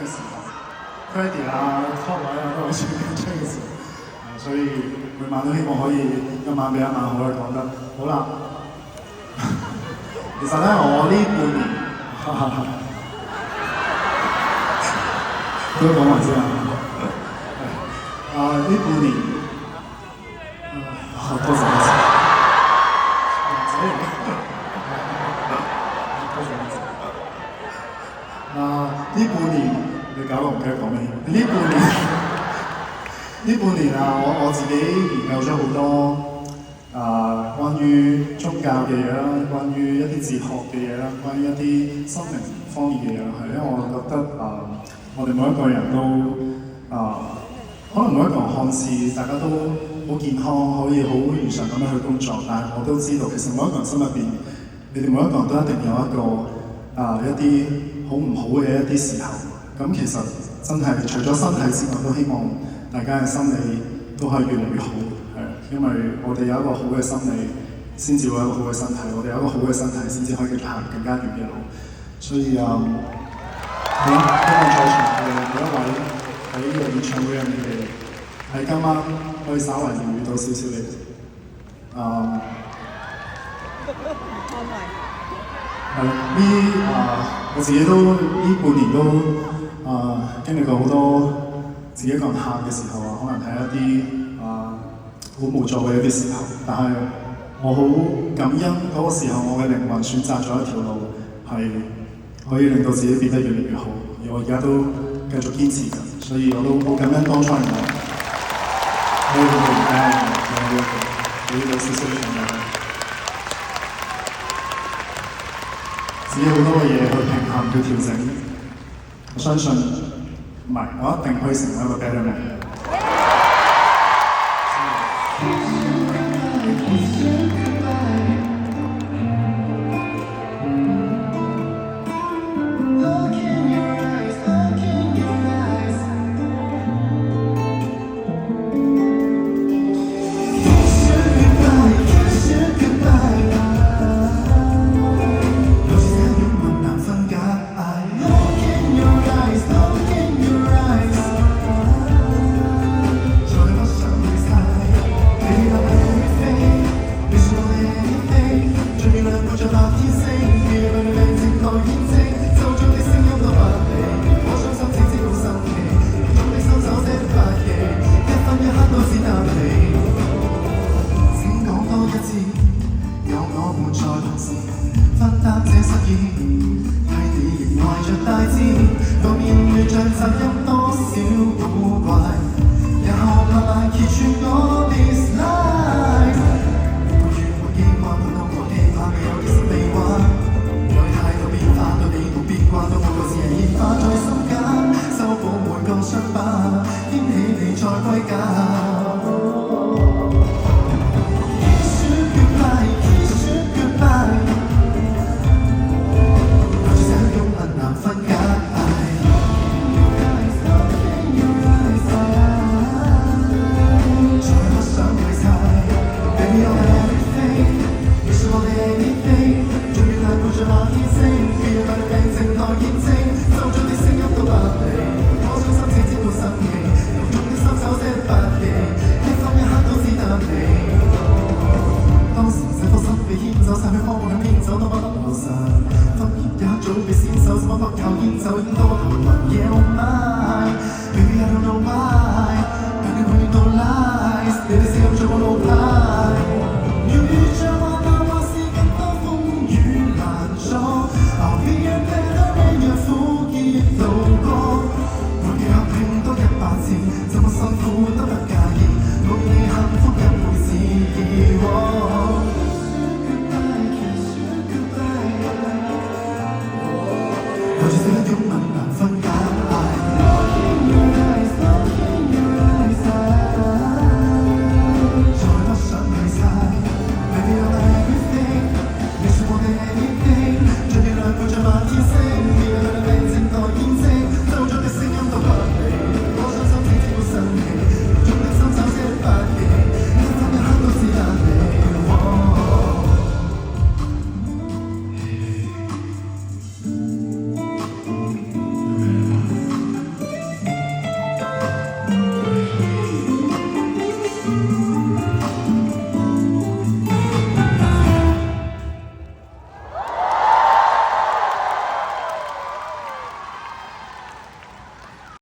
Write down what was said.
嘅時候 ，Freddie 啊、Top 位啊都好似緊張嘅時候，所以每晚都希望可以一晚比一晚好去講得好啦。其實咧，我呢半年都講埋先啊。呢半年，多謝多謝。呢半年你搞到唔記得講咩？呢半年啊，我自己研究咗好多關於宗教嘅嘢啦，關於一啲哲學嘅嘢啦，關於一啲心靈方面嘅嘢啦，係因為我覺得我哋每一個人都可能每一個人看似大家都好健康，可以好如常咁樣去工作，但係我都知道其實每一個人心入邊，你哋每一個人都一定有一個一啲好唔好嘅一啲時候。咁其實真係除咗身體之外，都希望大家嘅心理都可以越嚟越好，係因為我哋有一個好嘅心理，先至會有一個好嘅身體；我哋有一個好嘅身體，先至可以繼續行更加遠嘅路。所以好啦，希望在場嘅每一位喺演唱會入面嘅，喺今晚可以稍為療癒到少少你哋。係我自己都呢半年都經歷過好多自己一個人喊嘅時候啊，可能係一啲好無助嘅一啲時候，但係我好感恩嗰個時候，我嘅靈魂選擇咗一條路，係可以令到自己變得越嚟越好，而我而家都繼續堅持緊，所以我都好感恩當初嘅我，可以到而家有呢個少少嘅成長。自己好多嘅嘢去平衡去調整，我相信唔係，我一定可以成為一個 better man。收補每個傷疤，掀起你再歸家。